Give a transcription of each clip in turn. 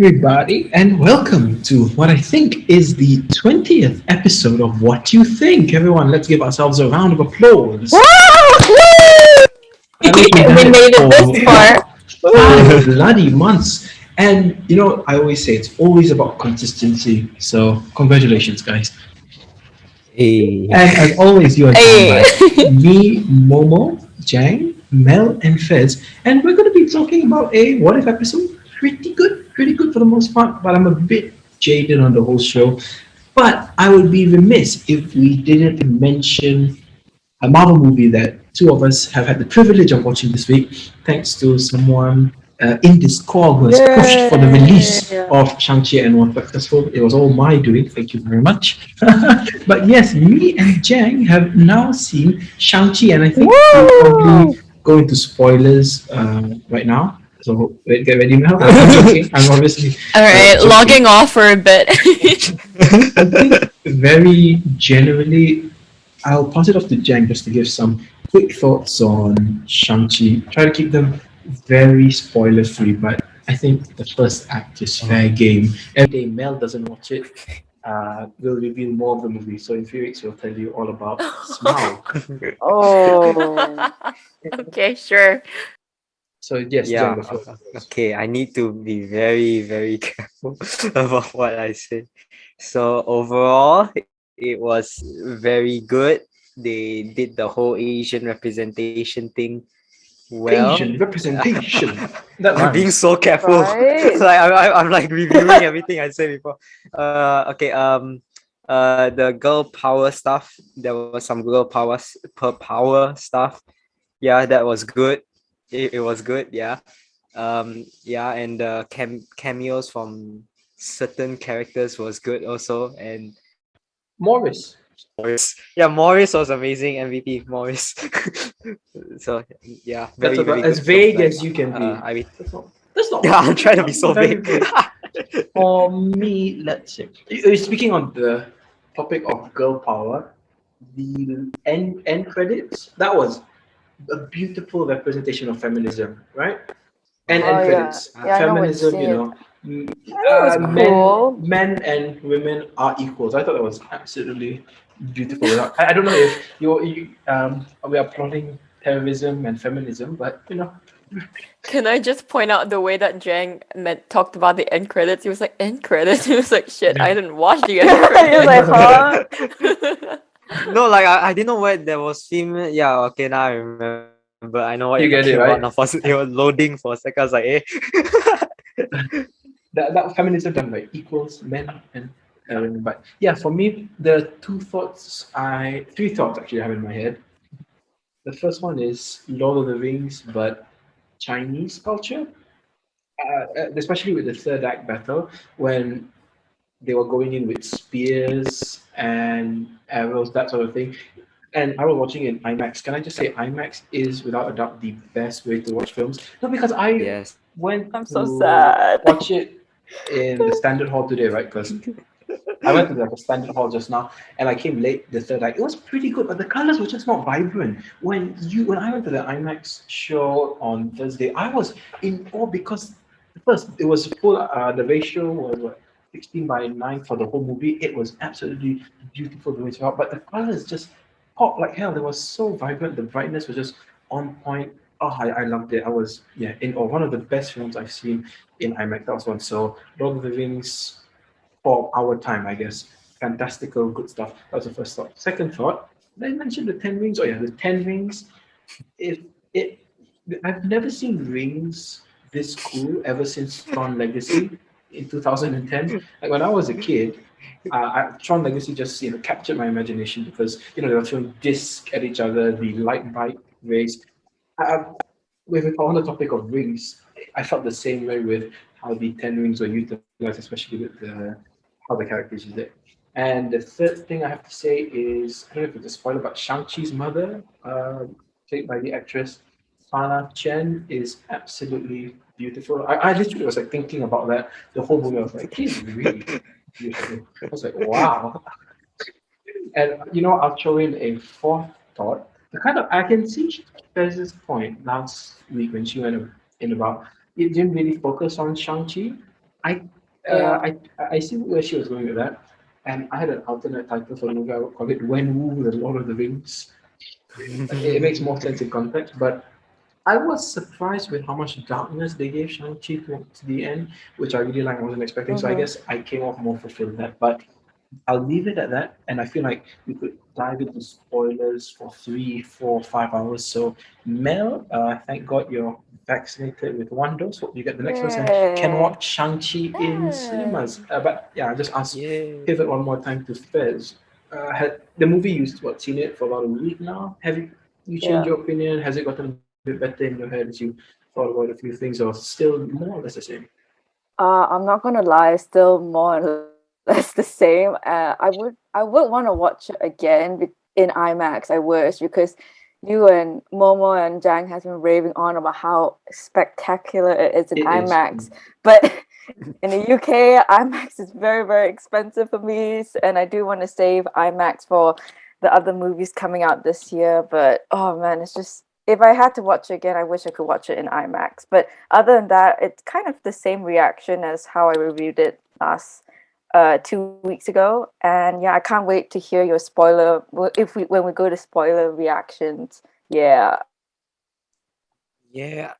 everybody, and welcome to what I think is the 20th episode of What You Think. Everyone, let's give ourselves a round of applause. Woo! I think we've We done made it it this for far. Woo! 5 bloody months. And I always say it's always about consistency. So, congratulations, guys. Hey. And as always, you are joined Hey. by me, Momo, Jang, Mel, and Fez. And we're going to be talking about a what if episode. Pretty good for the most part, but I'm a bit jaded on the whole show. But I would be remiss if we didn't mention a Marvel movie that two of us have had the privilege of watching this week, thanks to someone in Discord who has pushed for the release Yay. of Shang-Chi and was successful. It was all my doing. Thank you very much. But yes, me and Jang have now seen Shang-Chi, and I think we'll Woo! probably go into spoilers right now. So get ready now. I'm joking. I'm obviously All right, joking. logging off for a bit. I think very generally, I'll pass it off to Jen just to give some quick thoughts on Shang-Chi. Try to keep them very spoiler free, but I think the first act is fair game. Every day Mel doesn't watch it, we'll reveal more of the movie. So in 3 weeks, we'll tell you all about Smaug. Oh. Okay, sure. So yes, Jen, Yeah, the floor is yours. okay. I need to be very, very careful about what I say. So overall, it was very good. They did the whole Asian representation thing well. Asian representation. That I'm being rhymes. so careful. Right. Like I'm like reviewing everything I said before. Okay. The girl power stuff. There was some power stuff. Yeah, that was good. It was good. Yeah. Yeah, and the cameos from certain characters was good also. And Morris. Morris was amazing. MVP Morris. So yeah, That's very about very as good films. vague Like as you can be. I That's not yeah, I'm trying to be so very vague. vague. For me, let's say, speaking on the topic of girl power, the end credits, that was a beautiful representation of feminism, right? And Oh end yeah. credits, Yeah, I know what feminism, scene. m- I think it was men, cool. men and women are equals. I thought that was absolutely beautiful. I don't know if we are plotting terrorism and feminism, but Can I just point out the way that Jang talked about the end credits? He was like, end credits? He was like, shit, I didn't watch the end credits. He was like, huh? No, like I didn't know where there was female. Yeah, okay, now I remember. I know what you're You talking get about it, now. right? For it was loading for a second. I was like, eh. That feminism done like equals men and but yeah, for me the three thoughts actually I have in my head. The first one is Lord of the Rings, but Chinese culture, especially with the third act battle when they were going in with spears and arrows, that sort of thing. And I was watching in IMAX. Can I just say IMAX is without a doubt the best way to watch films? No, because I Yes. went I'm so to sad. watch it in the standard hall today, right? Because I went to the standard hall just now, and I came late the third night. It was pretty good, but the colors were just not vibrant. When I went to the IMAX show on Thursday, I was in awe because first it was full. The ratio was what 16:9 for the whole movie. It was absolutely beautiful the way it out, but the colors just popped like hell. They were so vibrant. The brightness was just on point. Oh, I loved it. I was in awe. One of the best films I've seen in IMAX. That was one. So Lord of the Rings for our time, I guess. Fantastical, good stuff. That was the first thought. Second thought, did I mention the 10 rings? Oh yeah, the 10 rings. If it I've never seen rings this cool ever since Tron Legacy in 2010. Like when I was a kid, Tron Legacy just captured my imagination because they were throwing discs at each other, the light bike race. I, with on the topic of rings, I felt the same way with how the 10 rings were utilized, especially with the how the characters use it. And the third thing I have to say is I don't know if it's a spoiler, but Shang-Chi's mother, played by the actress Fana Chen, is absolutely beautiful. I literally was like thinking about that the whole movie. I was like, she's really beautiful. I was like, wow. And I'll throw in a fourth thought. The kind of I can see Fez's point last week when she went in about it didn't really focus on Shang-Chi. I, Yeah. I see where she was going with that, and I had an alternate title for the movie. I would call it "When Wu the Lord of the Rings." It makes more sense in context, but I was surprised with how much darkness they gave Shang-Chi towards the end, which I really like. I wasn't expecting, so I Mm-hmm. guess I came off more fulfilled that. But I'll leave it at that, and I feel like we could dive into spoilers for 3, 4, 5 hours. So, Mel, thank God you're vaccinated with one dose. Hope you get the next dose and can Yay. watch Shang-Chi in Yay. cinemas. But yeah, I just ask, Yeah. pivot one more time to Fez. Had the movie seen it for about a week now? Have you changed Yeah. your opinion? Has it gotten a bit better in your head as you thought about a few things, or still more or less the same? I'm not gonna lie, still more or less the same. I would want to watch it again in IMAX. I wish because you and Momo and Jang has been raving on about how spectacular it is in It is. IMAX. But in the UK, IMAX is very, very expensive for me, and I do want to save IMAX for the other movies coming out this year. But oh man, it's just if I had to watch it again, I wish I could watch it in IMAX. But other than that, it's kind of the same reaction as how I reviewed it last 2 weeks ago. And yeah, I can't wait to hear your spoiler if we when we go to spoiler reactions. Yeah. Yeah.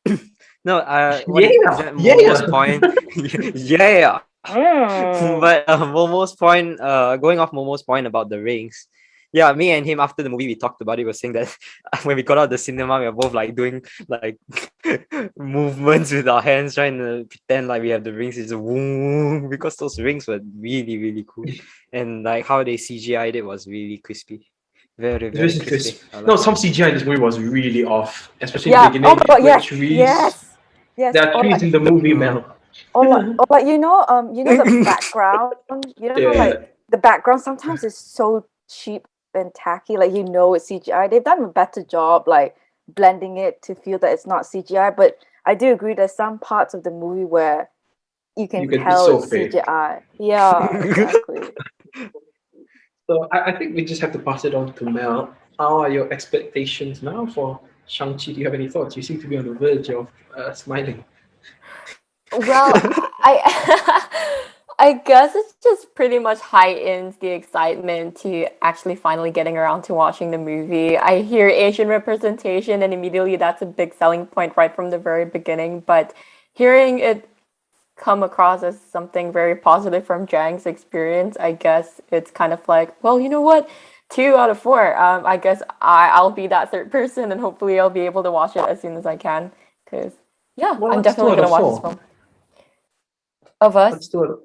No, what is Yeah, that Momo's yeah. point? Yeah. Mm. But Momo's point, going off Momo's point about the rings. Yeah, me and him after the movie we talked about it was saying that when we got out of the cinema, we were both like doing like movements with our hands trying to pretend like we have the rings. It's a boom because those rings were really, really cool. And like how they CGI'd it was really crispy. Very, very Really crisp. crispy. I No, like it. some CGI in this movie was really off, especially in the Yeah. Oh beginning my god. with Yes. trees. Yes. Yes. There are Or trees like in the movie, Mel. or like the background. You know how Yeah, like the background sometimes is so cheap and tacky. Like it's CGI. They've done a better job like blending it to feel that it's not CGI. But I do agree. There's some parts of the movie where you you can can. It's tell so it's fake. CGI. Yeah. Exactly. So I think we just have to pass it on to Mel. How are your expectations now for Shang-Chi? Do you have any thoughts? You seem to be on the verge of smiling. Well, I I guess it's just pretty much heightens the excitement to actually finally getting around to watching the movie. I hear Asian representation and immediately that's a big selling point right from the very beginning, but hearing it come across as something very positive from Jang's experience, I guess it's kind of like, well, you know what? 2 out of 4. I guess I'll be that third person and hopefully I'll be able to watch it as soon as I can. Cause yeah, Well, I'm that's two definitely out gonna of watch this four. film. Of us. That's two out of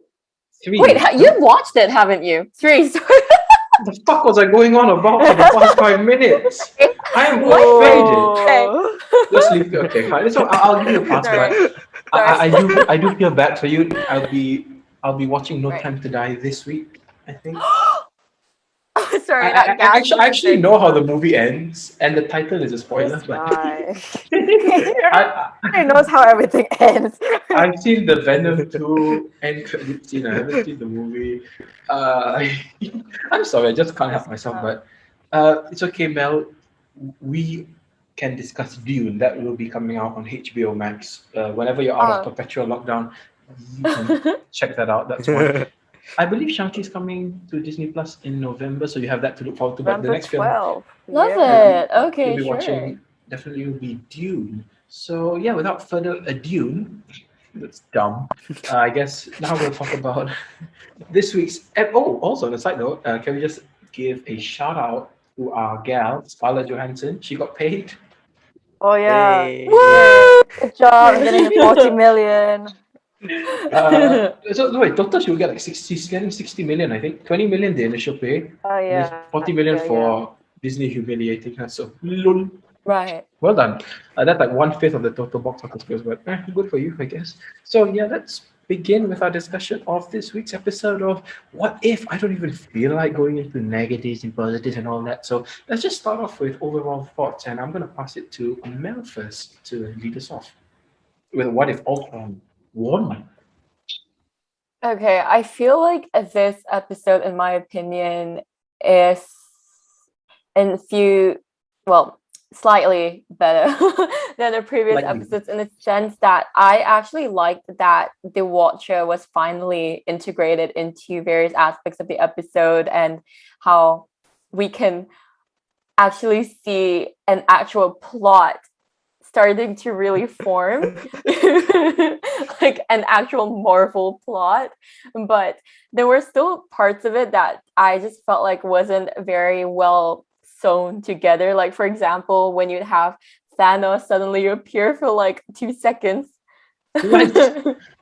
Wait, three. you've watched it, haven't you? 3. Sorry. What the fuck was I going on about for the past 5 minutes? I am What? offended. Okay. Whoa. Just leave. Okay, fine. So I'll give you a pass, Sorry. but Sorry. I do feel bad for you. I'll be watching No Right. Time to Die this week. I think. Sorry, that gasp I was a actually big know how the one. movie ends, and the title is a spoiler. This But guy. I, He knows how everything ends. I've seen the Venom 2 end credit scene. I haven't seen the movie. Uh, I'm sorry, I just can't help This myself. guy. But it's okay, Mel. We can discuss Dune. That will be coming out on HBO Max. Whenever you're out of Oh. perpetual lockdown, you can check that out. That's one. I believe Shang-Chi is coming to Disney Plus in November, so you have that to look forward to. But the November next film 12th. you'll Yeah. be, Love it. you'll Okay, be sure. watching definitely will be Dune. So yeah, without further ado, that's dumb. I guess now we'll talk about this week's. Oh, also on a side note, can we just give a shout out to our gal Scarlett Johansson? She got paid. Oh yeah. Hey. Yay! Good job getting the 40 million. So wait, total she will get like 60. She's getting 60 million, I think. 20 million the initial pay. Oh And there's yeah. 40 million Yeah. for Disney humiliating her. So lol. Right. Well done. That's like 1/5 of the total box office goes, but good for you, I guess. So yeah, let's begin with our discussion of this week's episode of What If. I don't even feel like going into negatives and positives and all that. So let's just start off with overall thoughts, and I'm gonna pass it to Mel first to lead us off with What If Ultron won. Okay, I feel like this episode, in my opinion, is in few, well, slightly better than the previous Slightly. episodes, in the sense that I actually liked that the Watcher was finally integrated into various aspects of the episode, and how we can actually see an actual plot starting to really form, like an actual Marvel plot. But there were still parts of it that I just felt like wasn't very well sewn together. Like, for example, when you'd have Thanos suddenly appear for like 2 seconds What?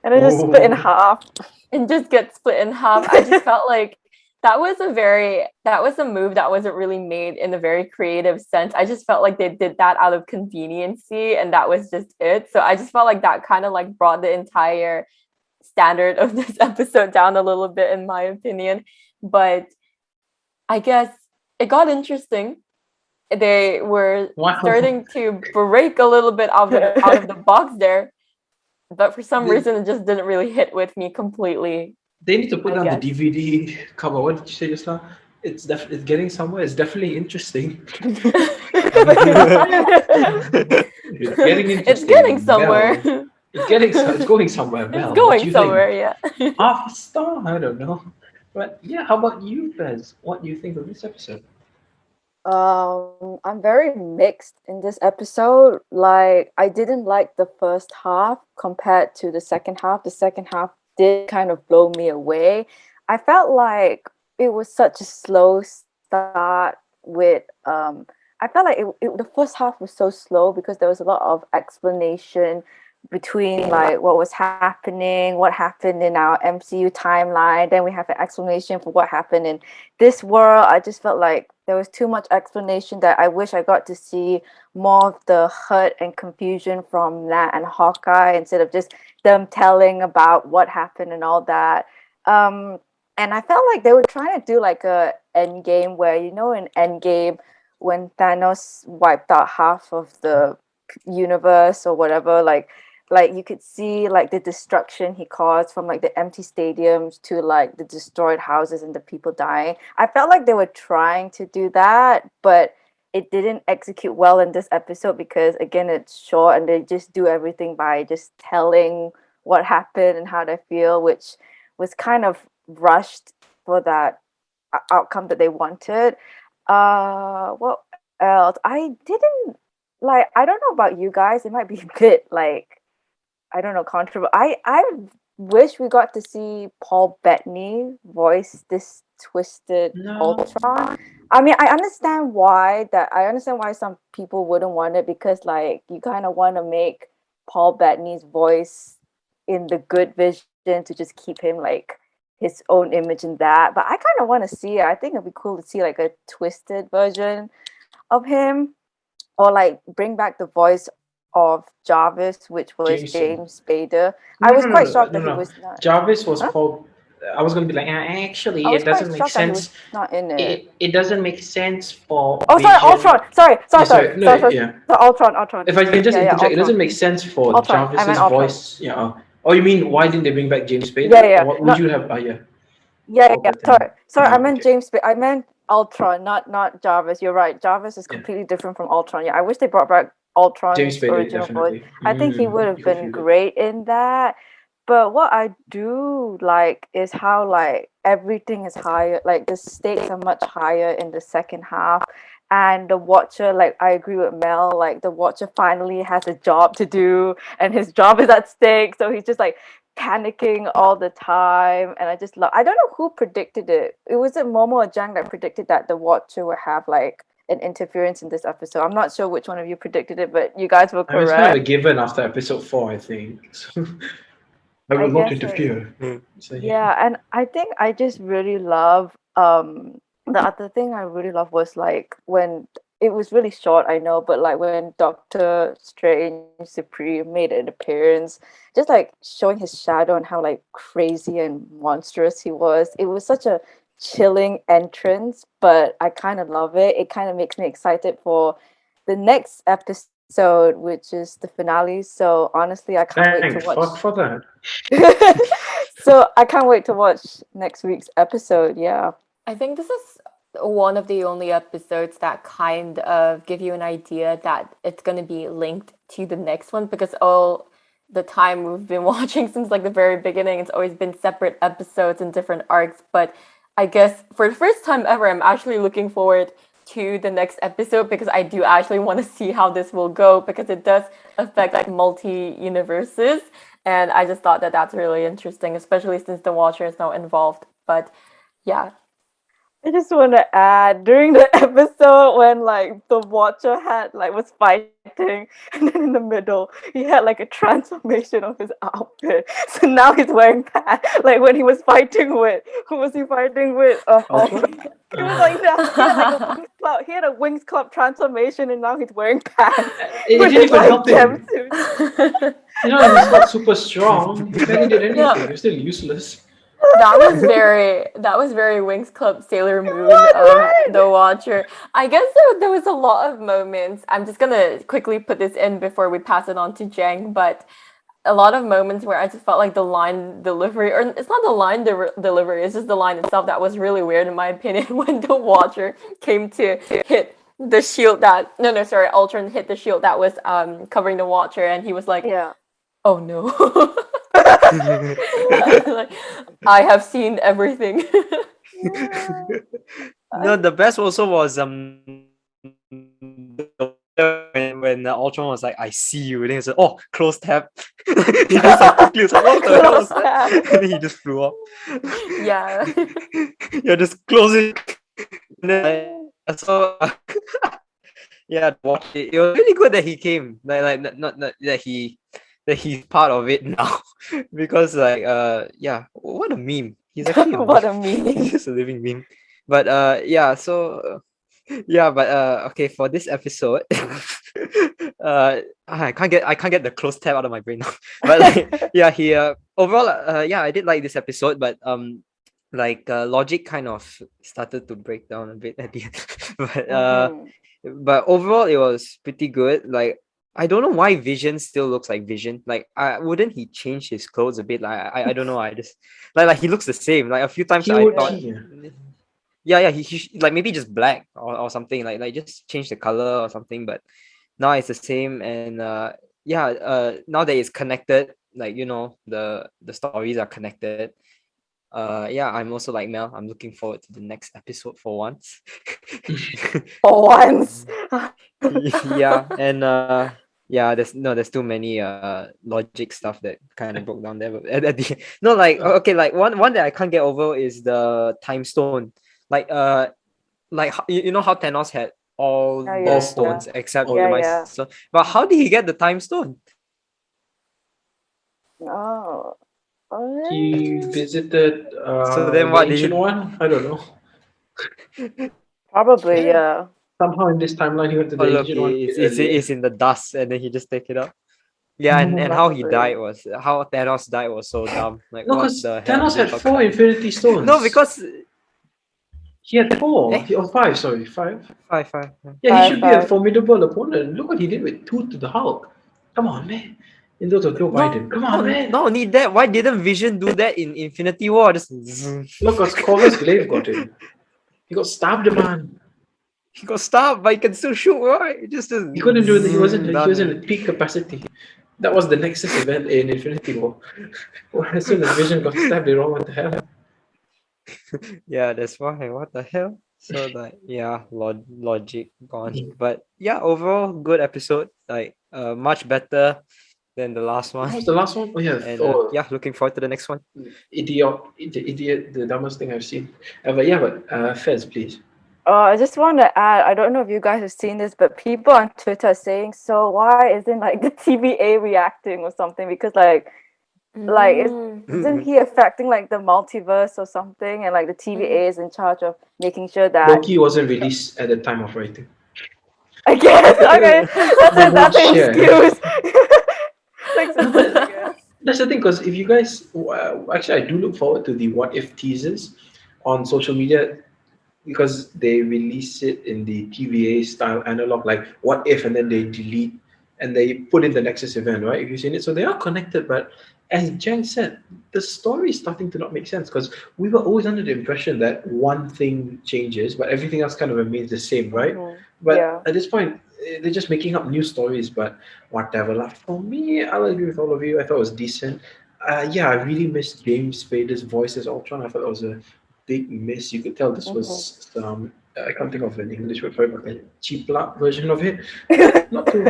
And it just split in Oh. half. and just get split in half. I just felt like that was a move that wasn't really made in a very creative sense. I just felt like they did that out of conveniency, and that was just it. So I just felt like that kind of like brought the entire standard of this episode down a little bit, in my opinion. But I guess it got interesting. They were Wow. starting to break a little bit out of the box there, but for some They- reason it just didn't really hit with me completely. They need to put I down the guess. DVD cover. What did you say just now? It's getting somewhere. It's definitely interesting. It's getting interesting. It's getting somewhere. Mel. It's going somewhere. Mel. It's What going do you somewhere, think? yeah. Half a star? I don't know. But yeah, how about you, Bez? What do you think of this episode? I'm very mixed in this episode. Like, I didn't like the first half compared to the second half. The second half did kind of blow me away. I felt like it was such a slow start with I felt like the first half was so slow because there was a lot of explanation between like what was happening, what happened in our MCU timeline. Then we have an explanation for what happened in this world. I just felt like there was too much explanation that I wish I got to see more of the hurt and confusion from Nat and Hawkeye instead of just them telling about what happened and all that. And I felt like they were trying to do like a end game where, you know, in Endgame when Thanos wiped out half of the universe or whatever, like you could see like the destruction he caused from like the empty stadiums to like the destroyed houses and the people dying. I felt like they were trying to do that, but it didn't execute well in this episode because again it's short and they just do everything by just telling what happened and how they feel, which was kind of rushed for that outcome that they wanted. What else? I didn't like. I don't know about you guys. It might be a bit like I don't know controversial. I wish we got to see Paul Bettany voice this twisted No. Ultron. I mean, I understand why that. I understand why some people wouldn't want it because like you kind of want to make Paul Bettany's voice in the good vision to just keep him like his own image in that. But I kind of want to see it. I think it'd be cool to see like a twisted version of him, or like bring back the voice of Jarvis, which was James. James Spader. No, I was no, quite no, shocked no, that no. he was not. Jarvis was Huh? Paul. I was gonna be like, actually, I was it doesn't quite make shocked that he sense. was not in it. It doesn't make sense for. Oh, sorry, Vision. Ultron. Sorry, Yeah, sorry. yeah. Ultron. If I can just Yeah, interject, it doesn't Ultron. make sense for Ultron. I meant Jarvis's Ultron. voice. Yeah. Oh, you mean why didn't they bring back James Spader? Yeah. Or what would Not- you have? Yeah. Yeah. Paul Bettany. Sorry. I No, meant okay. James. I meant Ultron, not Jarvis. You're right. Jarvis is Yeah. completely different from Ultron. Yeah, I wish they brought back Ultron's James Spader, original voice. definitely. I think he would have you could been feel it. great in that. But what I do like is how like everything is higher, like the stakes are much higher in the second half. And the Watcher, like I agree with Mel, like the Watcher finally has a job to do and his job is at stake. So he's just like panicking all the time. And I don't know who predicted it. It was it Momo or Jang that predicted that the Watcher would have like an interference in this episode. I'm not sure which one of you predicted it, but you guys were I mean, it's kind of a correct. given after episode 4, I think. So, I will not guess so. interfere. So, Yeah, and I think I just really love the other thing I really love was like when it was really short, I know, but like when Doctor Strange Supreme made an appearance, just like showing his shadow and how like crazy and monstrous he was. It was such a chilling entrance, but I kind of love it. It kind of makes me excited for the next episode, which is the finale. So honestly, I can't wait Thanks, to watch. fuck for that. So I can't wait to watch next week's episode. Yeah. I think this is one of the only episodes that kind of give you an idea that it's going to be linked to the next one, because all the time we've been watching since like the very beginning, it's always been separate episodes and different arcs. But I guess for the first time ever, I'm actually looking forward to the next episode, because I do actually want to see how this will go, because it does affect like multi universes. And I just thought that that's really interesting, especially since the Watcher is now involved. But yeah. I just want to add, during the episode when like the Watcher was fighting, and then in the middle he had like a transformation of his outfit. So now he's wearing pants. Like when he was fighting with, who was he fighting with? Ultron? He was like he had a Wings Club transformation, and now he's wearing pants. It with didn't his, even help him. jumpsuit. You know, he's not super strong. He barely did anything. Yeah. He's still useless. That was very Wings Club Sailor Moon of the Watcher. I guess there was a lot of moments. I'm just gonna quickly put this in before we pass it on to Jang, but a lot of moments where I just felt like the line delivery, or it's not the line delivery, it's just the line itself that was really weird in my opinion, when the Watcher came to hit the shield that Ultron hit the shield that was covering the Watcher, and he was like, Yeah. oh no. Like, I have seen everything. No, the best also was when Ultron was like, "I see you," and then he said, "Oh, close tab." He just like quickly was like, "What the hell was that?" And then he just flew off. Yeah. Yeah, just close it. And then so yeah, watch it. It was really good that he came. Not that he's part of it now. Because yeah, what a meme. He's actually a What meme. a meme. He's just a living meme. But yeah, so yeah, but okay, for this episode, I can't get the close tab out of my brain now. But like, yeah, he overall, yeah, I did like this episode, but logic kind of started to break down a bit at the end. But but overall it was pretty good. Like, I don't know why Vision still looks like Vision. Like, wouldn't he change his clothes a bit? Like, I don't know. I just like he looks the same. Like a few times I thought, yeah, he like maybe just black or something. Like just change the color or something. But now it's the same, and yeah, now that it's connected, like, you know, the stories are connected. Yeah, I'm also like Mel. I'm looking forward to the next episode for once. For once. Yeah, and yeah, there's too many logic stuff that kind of broke down there. But at the no, like, okay, like one that I can't get over is the time stone. Like you know how Thanos had all the stones except the Mice Stone. But how did he get the time stone? Oh. He visited So then the what did ancient he- one? I don't know. Probably, yeah. Somehow in this timeline he went to Oh, the look, ancient one. it's in the dust, and then he just take it up. Yeah, and how he Probably. died was how Thanos died was so dumb. Like, No, what because the hell? Thanos They had talk 4 about- Infinity Stones. No, because he had 4. Eh? Or 5, sorry, 5. five. Yeah, he should be a Five. formidable opponent. Look what he did with 2 to the Hulk. Come on, man. In those of Joe Biden. Come on, man. Not only that, why didn't Vision do that in Infinity War? Just Look, because Corvus Glaive got him. He got stabbed, man. he got stabbed, but he can still shoot, right? He couldn't do it. He wasn't done. at peak capacity. That was the Nexus event in Infinity War. As soon as Vision got stabbed, they're all, what the hell? Yeah, that's why. What the hell? So like, yeah, logic gone. But yeah, overall good episode. Like, much better than the last one. What was the last one? Oh, yeah. And Oh, looking forward to the next one. idiot, the dumbest thing I've seen. But Fez, please. I just want to add, I don't know if you guys have seen this, but people on Twitter are saying, so why isn't like the TVA reacting or something? Because isn't he affecting like the multiverse or something? And like the TVA is in charge of making sure that Loki wasn't released at the time of writing. I guess okay, that's an Share. excuse. Makes sense, I guess. That's the thing, because if you guys, actually, I do look forward to the what if teasers on social media, because they release it in the TVA style analog, like what if, and then they delete and they put in the Nexus event, right? If you've seen it, so they are connected, but as Jen said, the story is starting to not make sense because we were always under the impression that one thing changes, but everything else kind of remains the same, right? But Yeah. at this point, they're just making up new stories. But whatever. Like, for me, I'll agree with all of you. I thought it was decent. Yeah, I really missed James Spader's voice as Ultron. I thought it was a big miss. You could tell this was some. I can't think of an English word for it, but a cheap version of it. Not too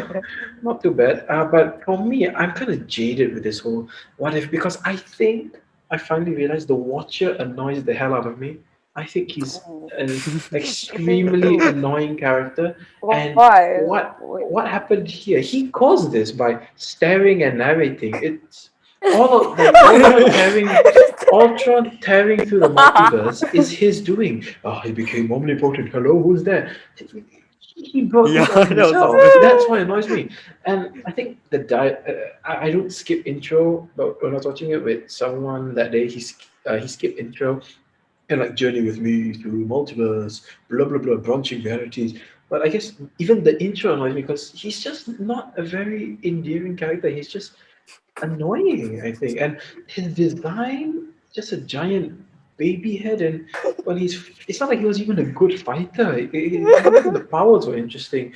not too bad. But for me, I'm kind of jaded with this whole what if because I think I finally realized the Watcher annoys the hell out of me. I think he's an extremely annoying character. And Why? what happened here? He caused this by staring and narrating. It's all of, like Ultron tearing through the multiverse is his doing. Oh, he became omnipotent. Hello, who's there? He brought Yeah, this on that was himself. awesome. That's what annoys me. And I think I don't skip intro, but when I was watching it with someone that day, he skipped intro and like journey with me through multiverse, blah blah blah, branching realities. But I guess even the intro annoys me because he's just not a very endearing character. He's just annoying, I think. And his design, just a giant baby head, and when it's not like he was even a good fighter. Not even the powers were interesting.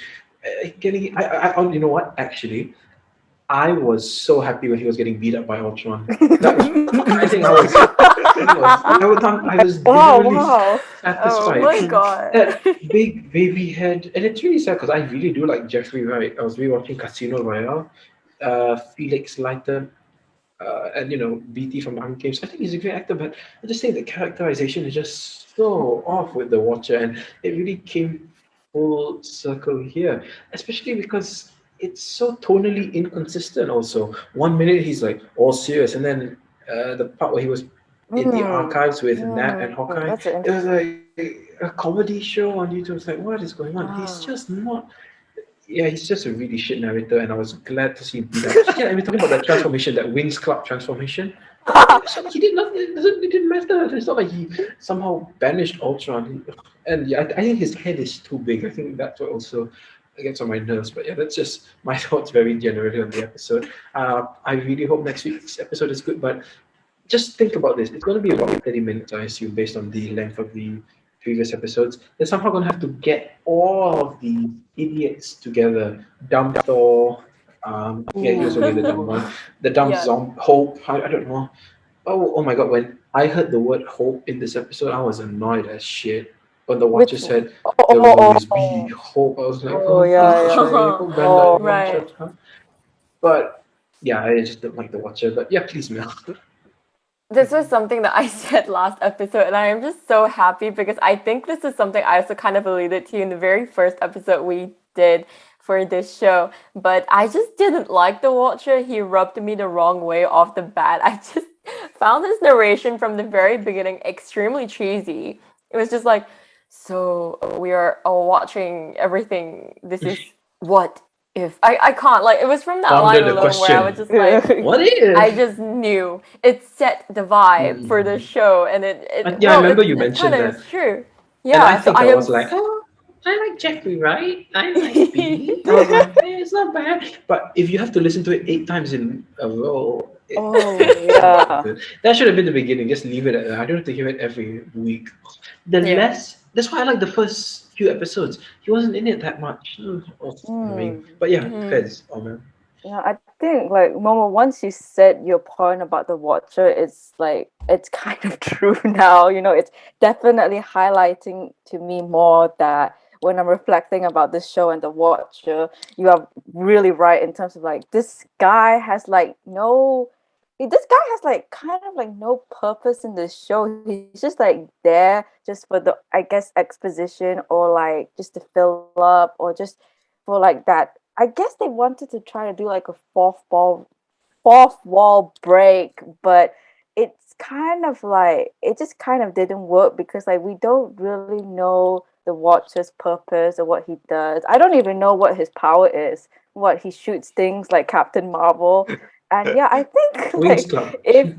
You know what? Actually, I was so happy when he was getting beat up by Ultron. That was, I think I was Wow, genuinely wow. Oh satisfied. my god. That big baby head, and it's really sad because I really do like Jeffrey Wright. I was rewatching Casino Royale. Felix Leiter, and BT from the Hunger Games. I think he's a great actor, but I just think the characterization is just so off with the Watcher, and it really came full circle here, especially because it's so tonally inconsistent. Also, one minute he's like all serious, and then the part where he was in the archives with Nat and Hawkeye, That's an it was like a comedy show on YouTube. It's like, what is going on? He's just not. Yeah, he's just a really shit narrator, and I was glad to see him beat up. Yeah, and we're talking about that transformation, that Wings Club transformation. He did nothing. It didn't matter. It's not like he somehow banished Ultron. And yeah, I think his head is too big. I think that's what also gets on my nerves. But yeah, that's just my thoughts very generally on the episode. I really hope next week's episode is good. But just think about this. It's going to be about 30 minutes, I assume, based on the length of the previous episodes. They're somehow going to have to get all of the idiots together. Dumb Thor. Yeah, he was only the dumb one. The dumb Yeah. Hope. I don't know. Oh my God! When I heard the word hope in this episode, I was annoyed as shit. When the Watcher which said there will oh, always be hope, I was like, oh oh, yeah, please, yeah. Shay, hope Oh, Bandai one Right. shot, huh? But yeah, I just don't like the Watcher. But yeah, please, Mel. This was something that I said last episode, and I am just so happy because I think this is something I also kind of alluded to in the very first episode we did for this show. But I just didn't like the Watcher. He rubbed me the wrong way off the bat. I just found his narration from the very beginning extremely cheesy. It was just like, so we are all watching everything. This is what if I can't like it was from that line Ponder the alone where I was question. just like What I if? just knew it set the vibe for the Mm. show, and it Yeah, I well, remember you it kind mentioned of that. is true. And I Yeah, so think I I am. was like, oh, I like Jeffrey, right? I like B. I was like, it's not bad. But if you have to listen to it 8 times in a row, oh it's not yeah. good. That should have been the beginning. Just leave it at that. I don't have to hear it every week. Yeah. That's why I like the first few episodes. He wasn't in it that much. It was annoying. Hmm. But yeah, Mhm. Fez, oh man. Yeah, I think like Momo, once you said your point about the Watcher, it's like it's kind of true now. It's definitely highlighting to me more that when I'm reflecting about this show and the Watcher, you are really right in terms of like this guy has like this guy has like kind of like no purpose in this show. He's just like there just for the I guess exposition or like just to fill up or just for like that. I guess they wanted to try to do like a fourth wall break, but it's kind of like it just kind of didn't work because like we don't really know the Watcher's purpose or what he does. I don't even know what his power is. What he shoots things like Captain Marvel. And yeah, I think Wings like Club. if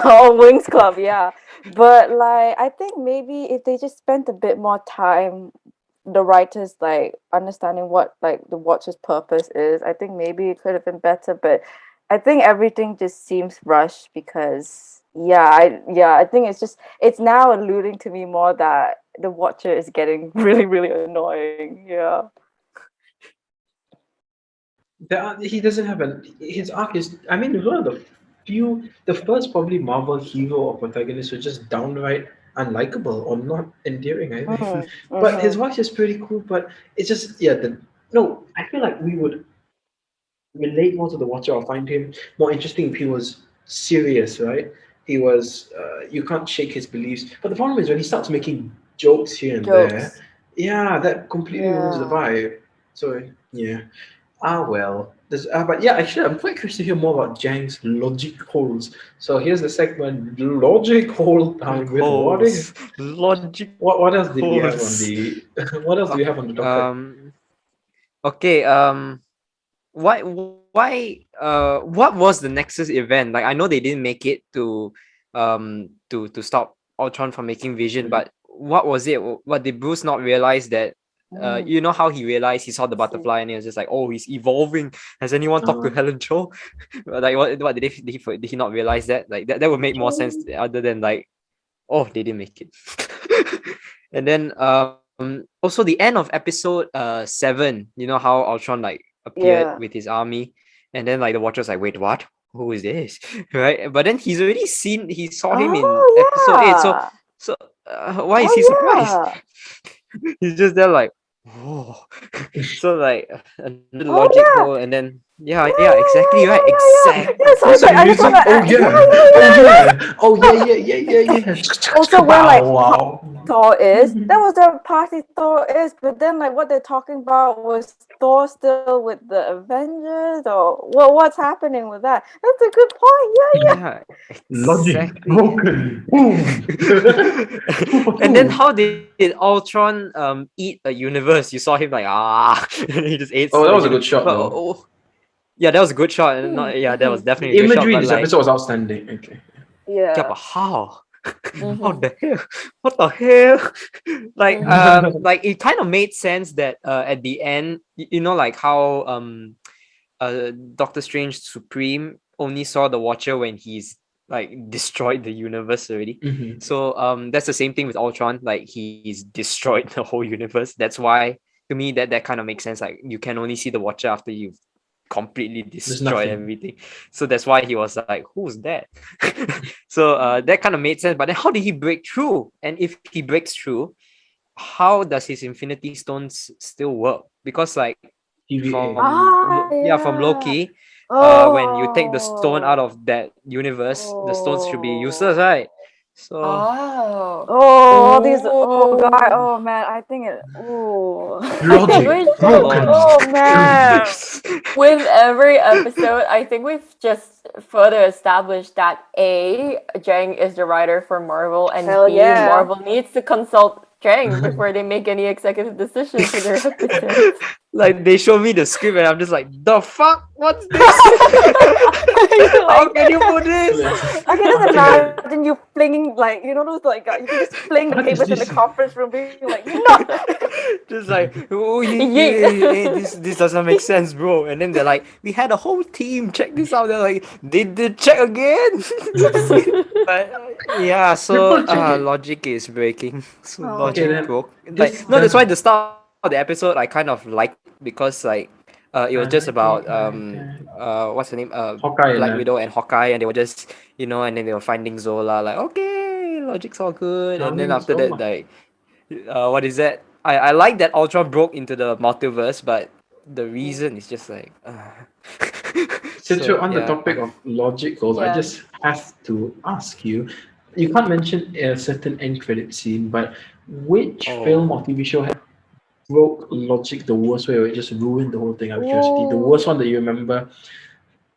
oh, Wings Club, yeah. But like I think maybe if they just spent a bit more time the writers like understanding what like the Watcher's purpose is, I think maybe it could have been better. But I think everything just seems rushed because I think it's now alluding to me more that the watcher is getting really, really annoying. Yeah. He doesn't have his arc is. I mean, he's one of the first probably Marvel hero or protagonist who's just downright unlikable or not endearing. I think, but his Mm-hmm. voice is pretty cool. But it's just yeah. No, I feel like we would relate more to the Watcher or find him more interesting if he was serious, right? He was. You can't shake his beliefs. But the problem is when he starts making jokes here and there. Jokes. Yeah, that completely ruins the Yeah. vibe. So yeah. Ah well, but yeah, actually, I'm quite curious to hear more about Jang's logic holes. So here's the segment: logic hole time with what if. Holes. Logic What else did we have on holes. the? What else do we have on the docket? Okay. Why what was the Nexus event? Like I know they didn't make it to stop Ultron from making Vision, Mhm. but what was it? What did Bruce not realize that Mm, you know how he realized he saw the I see. butterfly and he was just like, oh, he's evolving. Has anyone talked to Uh, Helen Cho? Like what did he not realize that? Like that would make more sense other than like, oh, they didn't make it. And then also the end of episode 7, you know how Ultron like appeared Yeah. with his army, and then like the Watcher's like, wait, what? Who is this? Right? But then he saw him in episode 8. So Oh so why is he surprised? yeah. He's just there like, whoa. So like another Oh logic yeah. hole, and then Yeah, yeah, exactly right, yeah. Yeah, sorry, also sorry. I just music. wanna Oh yeah, yeah. Oh yeah. Also, when like Wow. Thor is, that was the party Thor is, but then like what they're talking about was Thor still with the Avengers or what's happening with that? That's a good point. Yeah, yeah, Logic exactly. broken. Boom. Two for And then two. how did Ultron eat a universe? You saw him like and he just ate Oh, that a was a universe. good shot But though. yeah, that was a good shot. And yeah. not yeah, that was The definitely a good shot. imagery in But this like, episode was outstanding. Okay. yeah, Yeah. but how? How Mm-hmm. the hell? What the hell? Mm-hmm. Like it kind of made sense that at the end, you know, like how Doctor Strange Supreme only saw the Watcher when he's like destroyed the universe already. Mhm. So that's the same thing with Ultron. Like he's destroyed the whole universe. That's why to me that kind of makes sense. Like you can only see the Watcher after you've completely There's destroyed nothing. everything. So that's why he was like, who's that? So that kind of made sense. But then how did he break through? And if he breaks through, how does his Infinity Stones still work? Because like TVA. from Yeah. Loki, when you take the stone out Oh. of that universe, the stones should be useless, Oh. right? So Oh. Oh, all these God, Oh. oh man, I think it I think Logic we broken. logic. oh man. with every episode, I think we've just further established that A, Jang is the writer for Marvel, and Hell B, yeah. Marvel needs to consult Jang before they make any executive decisions for their episodes. Like they show me the script and I'm just like, the fuck? What's this? You're How like, can you put this? I can just imagine you flinging like those like you can just fling the What is papers in the this? conference room, being like, no. Just like, oh, Yeet. this doesn't make sense, bro. And then they're like, we had a whole team check this out. They're like, did they check again? But yeah, so Triple check it. logic is breaking. So Oh Okay logic then. man. broke. This Like no, that's does. why the start of the episode I kind of liked because like it I was just like it about like that. what's her name Hawkeye and Black that. Widow and Hawkeye, and they were just and then they were finding Zola, like okay, logic's all good. And then Charming after that, Zola. like what is that? I like that Ultron broke into the multiverse, but the reason is just like Since we're so on the yeah. topic of logic goals, I Yeah. just have to ask you. You can't mention a certain end credit scene, but which film or Oh. TV show broke logic the worst way, or it just ruined the whole thing out of curiosity? The Ooh. worst one that you remember,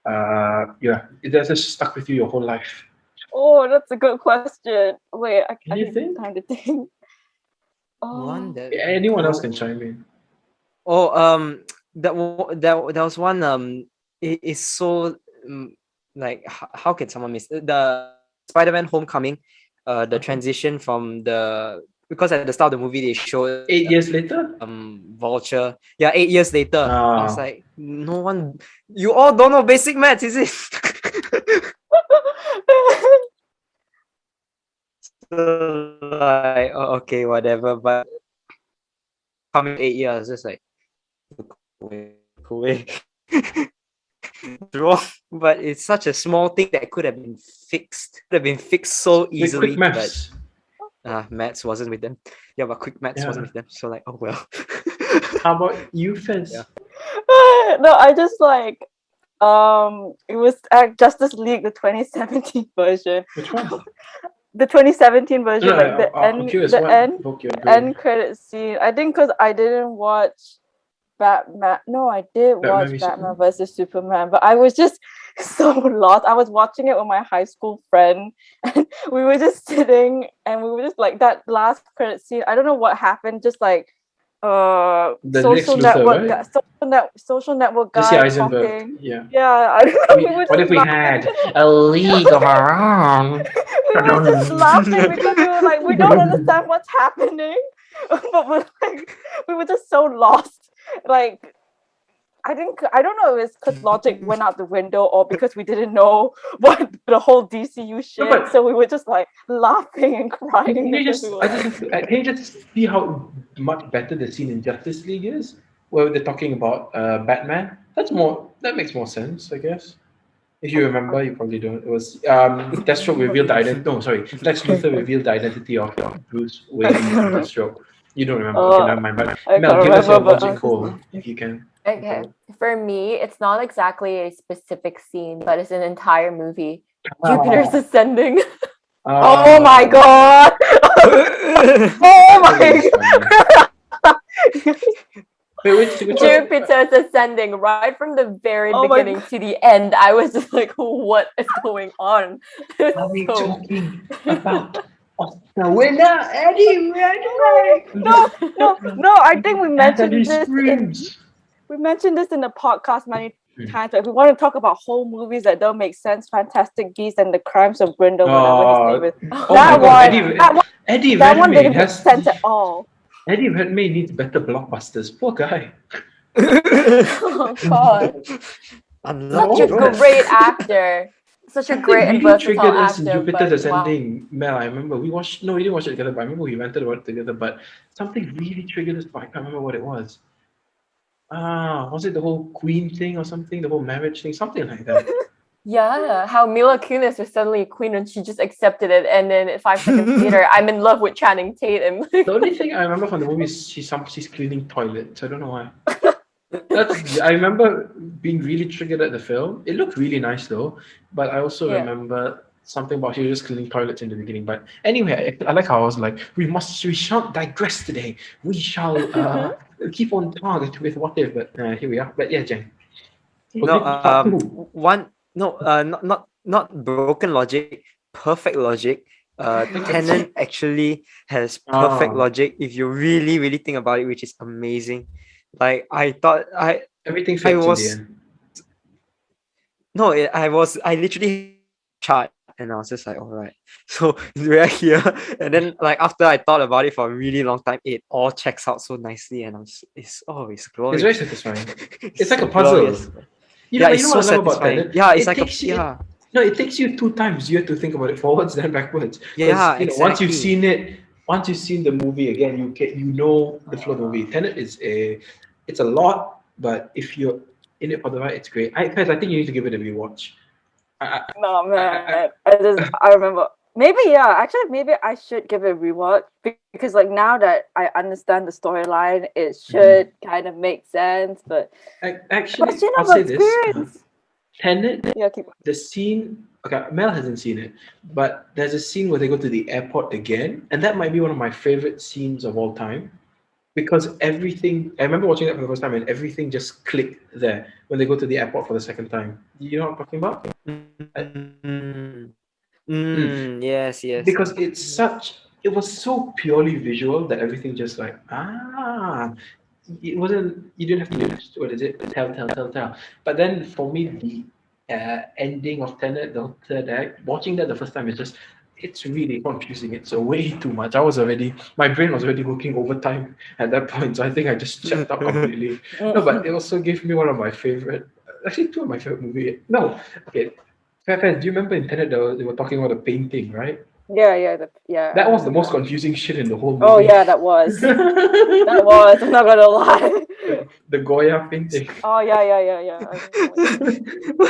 yeah, that's just stuck with you your whole life. Oh, that's a good question. Wait, Can I you need think? time to think. One Oh. that Anyone else broke. can chime in. Oh, that was one. It is so like how can someone miss the Spider-Man Homecoming? The Okay. transition from the because at the start of the movie they showed 8 years later? Vulture. Yeah, 8 years later. I was Ah, like, no one. You all don't know basic maths, is it? So like, oh, okay, whatever. But coming 8 years, just like look away. It's wrong, but it's such a small thing that could have been fixed. Could have been fixed so Quick easily, maths. but maths wasn't with them. Yeah, but quick maths Yeah. wasn't with them. So like, oh well. How about you, Fez? Yeah. No, I just like it was Justice League, the 2017 version. Which one? The 2017 version, No, like the I'm end, curious. the What end, broke your brain? end credit scene. I think because I didn't watch Batman. No, I did Batman watch v Batman Superman? versus Superman, but I was just so lost. I was watching it with my high school friend, and we were just sitting, and we were just like that last credit scene. I don't know what happened. Just like The Lex social Luthor, network, right? social network Jesse guy Eisenberg. talking. Yeah. Yeah, I don't know. We were What just if we laughing. had a league of our own? We were just laughing because we were like, we don't understand what's happening, but we're like, we were just so lost. Like, I don't know if it's because logic went out the window or because we didn't know what the whole DCU shit. but- So we were just like laughing and crying. Can you because just, we were I just, can you just see how much better the scene in Justice League is, where they're talking about Batman? That makes more sense, I guess. If you remember, you probably don't. It was Deathstroke revealed the identity. No, sorry, Lex Luthor revealed the identity of Bruce Wayne to Deathstroke. You don't remember? Okay, never mind. But I Mel, can't give us your remember, but logic hole if you can. Okay. For me, it's not exactly a specific scene, but it's an entire movie. Jupiter's ascending. oh my god! Oh my god! Wait, which one? Jupiter's ascending right from the very Oh my beginning to the end. I was just like, what is going on? It Are we was so- talking about the winner, Eddie? No, I think we mentioned Anthony this Scrooge. we mentioned this in the podcast many times. But if we want to talk about whole movies that don't make sense, Fantastic Beasts and the Crimes of Grindelwald, whatever his name is. Oh That my God, one- Eddie That one Redmayne didn't make has sense at all. Eddie Redmayne needs better blockbusters. Poor guy. Oh god. Unlucky Such a roles. great actor. Such a great and really versatile triggered us in actor. Jupiter's But wow. Ascending. Mel, I remember we watched. No, we didn't watch it together. But I remember we rented it together. But something really triggered us. But I can't remember what it was. Was it the whole Queen thing or something? The whole marriage thing, something like that. Yeah, how Mila Kunis was suddenly a queen and she just accepted it, and then 5 seconds later, I'm in love with Channing Tatum. The only thing I remember from the movie is she's cleaning toilets. I don't know why. I remember being really triggered at the film. It looked really nice though, but I also Yeah. remember something about she was just cleaning toilets in the beginning. But anyway, I like how I was like, we shan't digress today. We shall keep on target with what if. But here we are. But yeah, Jen. No, Part two. one no, not broken logic, perfect logic. Tenet actually has perfect Ah. logic if you really, really think about it, which is amazing. Like I thought, Everything I fits in the was end. no, I literally chart and I was just like, all right, so we're here. And then like after I thought about it for a really long time, it all checks out so nicely, and it's glorious. It's very satisfying. It's like so a puzzle. glorious. You Yeah, know, it's you know so what I love about satisfying. Tenet? Yeah, it's It like takes you- yeah. No, it takes you 2 times. You have to think about it forwards, then backwards. 'Cause, Yeah, once you've exactly. once you've seen the movie again, you know the flow of the movie. Tenet it's a lot, but if you're in it for the ride, it's great. Guys, I think you need to give it a rewatch. No man, I remember. Maybe actually maybe I should give it a rewatch because like now that I understand the storyline, it should kind of make sense. But Actually, question I'll of say this: experience. Tenet, Yeah, keep. the scene. Okay, Mel hasn't seen it, but there's a scene where they go to the airport again, and that might be one of my favorite scenes of all time. Because everything, I remember watching that for the first time and everything just clicked there when they go to the airport for the second time. You know what I'm talking about? Yes. Because it was so purely visual that everything just like, it wasn't, you didn't have to, what is it? Tell. But then for me, the ending of Tenet, the third act, watching that the first time is just, it's really confusing. It's way too much. My brain was already working overtime at that point, so I think I just checked out completely. No, but it also gave me one of my favorite, actually two of my favorite movies. No, okay. Fair, do you remember in Tenet they were talking about a painting, right? Yeah. That I was the remember most that. confusing shit in the whole movie. Oh yeah, that was. That was. I'm not gonna lie. the Goya painting. Oh yeah. I remember.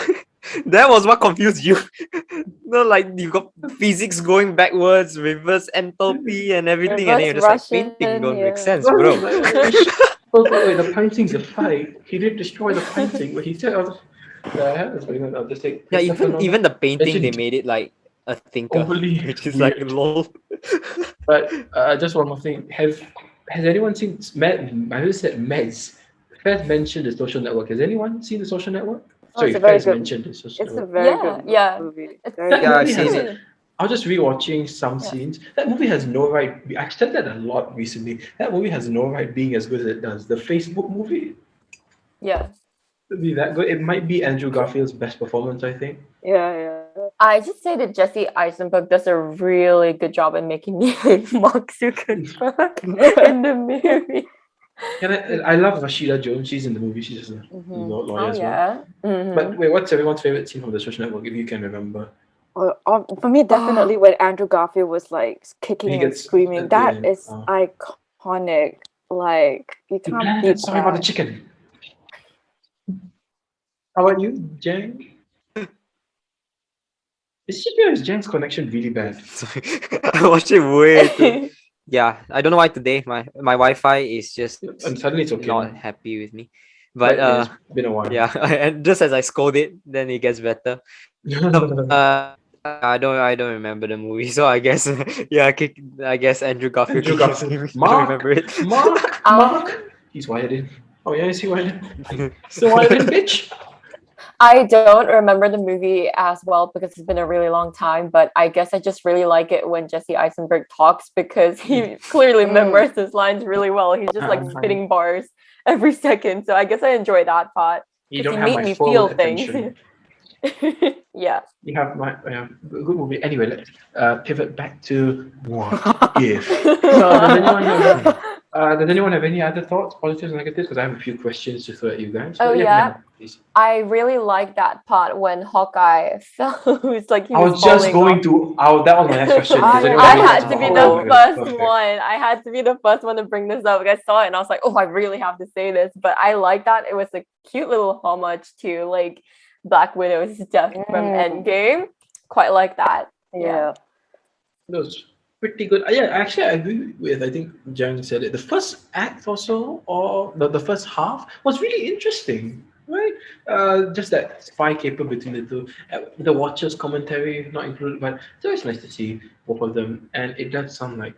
That was what confused you. No, like you got physics going backwards, reverse enthalpy and everything, and then you're Reverse just like Russian, painting don't make yeah. sense, bro. Wait, the painting's a fight. He didn't destroy the painting, but he said, the hell is going on? I'll just take Yeah, Christopher even Nolan. the painting they Mentioned made it like a thinker, overly which is like weird. lol. But just one more thing. Has anyone seen I just said Mez. Fez mentioned the social network. Has anyone seen the social network? Oh, Sorry, it's a very Fez good. mentioned the social It's a network. very Yeah, good yeah. movie. It's Very That Yeah, good. I've movie has. seen it. I was just rewatching some Yeah. scenes. That movie has no right. I've said that a lot recently. That movie has no right being as good as it does. The Facebook movie Yeah. to be that good. It might be Andrew Garfield's best performance, I think. Yeah. I just say that Jesse Eisenberg does a really good job in making me hate Mark Zuckerberg in the movie. And I love Rashida Jones. She's in the movie. She's just a lawyer Oh as well. yeah. But wait, what's everyone's favorite scene from the social network, if you can remember? For me, definitely when Andrew Garfield was like kicking He and gets screaming, at the that end. is iconic. Like you You can't planted beat that story about the that. chicken. How about you, Jang? Is Jang's connection really bad? Sorry. I watched it way too. Yeah, I don't know why today my Wi-Fi is just And suddenly it's okay not now. happy with me. But But it's been a while. yeah, and just as I scold it, then it gets better. I don't remember the movie, so I guess I guess Andrew Garfield Andrew kicking Garfield. screaming. I don't remember it. Mark. He's wired in. Oh yeah, is he wired in? Still wired in, bitch. I don't remember the movie as well because it's been a really long time, but I guess I just really like it when Jesse Eisenberg talks because he clearly memorized his lines really well. He's just like spitting bars every second. So I guess I enjoy that part You because don't he have made my me full feel attention. things. Yeah. You have my good movie. Anyway, let's pivot back to what if. Does anyone have any other thoughts, positives, negatives? Because I have a few questions to throw at you guys. Oh But yeah. please. I really like that part when Hawkeye fell. It's like he I was was just falling going off. to. That was my next question. Ah, Does yeah, anyone I have any had thoughts to about be Hawkeye? the Okay, first perfect. one. I had to be the first one to bring this up. I saw it and I was like, oh, I really have to say this. But I like that. It was a cute little homage to like Black Widow's death from Endgame. Quite like that. Yeah. That was pretty good. Yeah, actually, I agree with. I think Jang said it. The first act or so, or the first half, was really interesting, right? Just that spy caper between the two. The Watcher's commentary not included, but it's always nice to see both of them. And it did sound a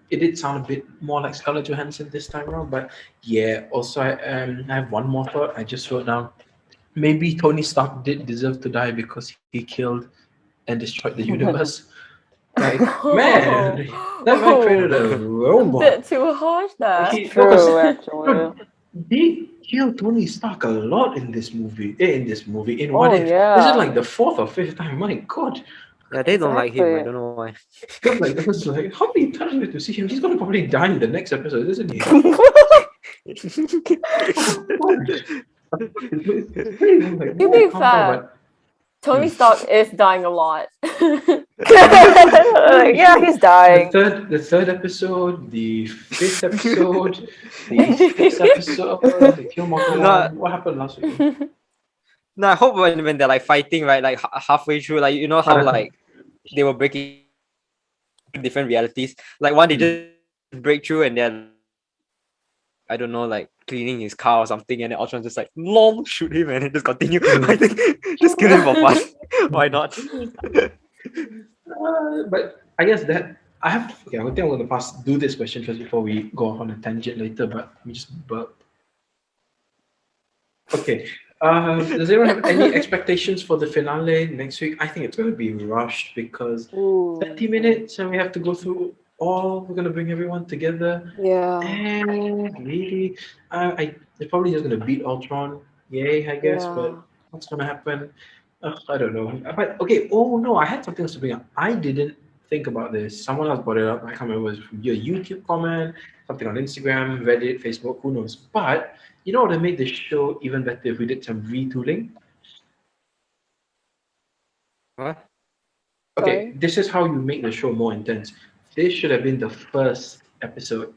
bit more like Scarlett Johansson this time around. But yeah, also I have one more thought. I just wrote down. Maybe Tony Stark did deserve to die because he killed and destroyed the universe. Like, man, that man created a robot. Bit too harsh there. True, actually. They kill Tony Stark a lot in this movie. In Oh, What If? yeah. This is like the fourth or fifth time. My God. Yeah, they don't like him. I Exactly. don't know why. I was like, how many times do we have to see him? He's gonna probably die in the next episode, isn't he? To be fair, Tony Stark is dying a lot. Yeah, he's dying. The third episode, the fifth episode, the sixth episode, the Killmonger No. one. What happened last week? No, I hope when they're like fighting, right, like halfway through, like you know how like they were breaking different realities. Like one they just break through and they're I don't know, like cleaning his car or something, and then Ultron just like lol, shoot him and then just continue. I think just kill him for fun. Why not? But I guess that I have. Okay, I think I'm going to do this question first before we go off on a tangent later. But let me just burp. Okay. Does anyone have any expectations for the finale next week? I think it's going to be rushed because 30 minutes and we have to go through all. We're going to bring everyone together. Yeah. And really, they're probably just going to beat Ultron. Yay, I guess. Yeah. But what's going to happen? I don't know. But okay. Oh no, I had something else to bring up. I didn't think about this. Someone else brought it up. I can't remember. It was from your YouTube comment, something on Instagram, Reddit, Facebook, who knows. But you know what would make the show even better if we did some retooling? What? Okay, Sorry. this is how you make the show more intense. This should have been the first episode.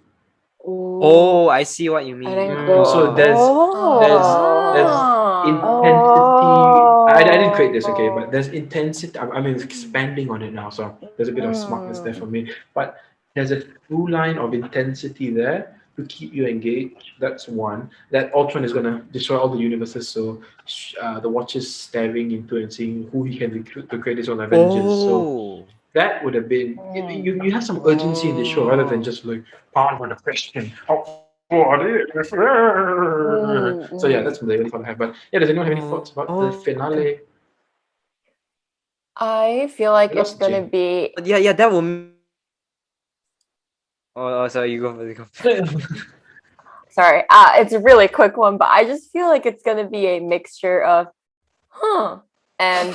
Oh, I see what you And then mean. go. So there's intensity. I didn't create this, okay, but there's intensity. I mean, expanding on it now, so there's a bit of smartness there for me. But there's a through line of intensity there to keep you engaged. That's one. That Ultron is gonna destroy all the universes, so the Watcher's staring into and seeing who he can recruit to create his own Avengers. So Oh. that would have been you have some urgency in the show rather than just like part of the question. Oh, what is- So yeah, that's the only thought I have. But yeah, does anyone have any thoughts about the finale? I feel like I it's lost gonna Jay. be. Yeah, that will. Oh, sorry, you go first. You go. Sorry, it's a really quick one, but I just feel like it's gonna be a mixture of and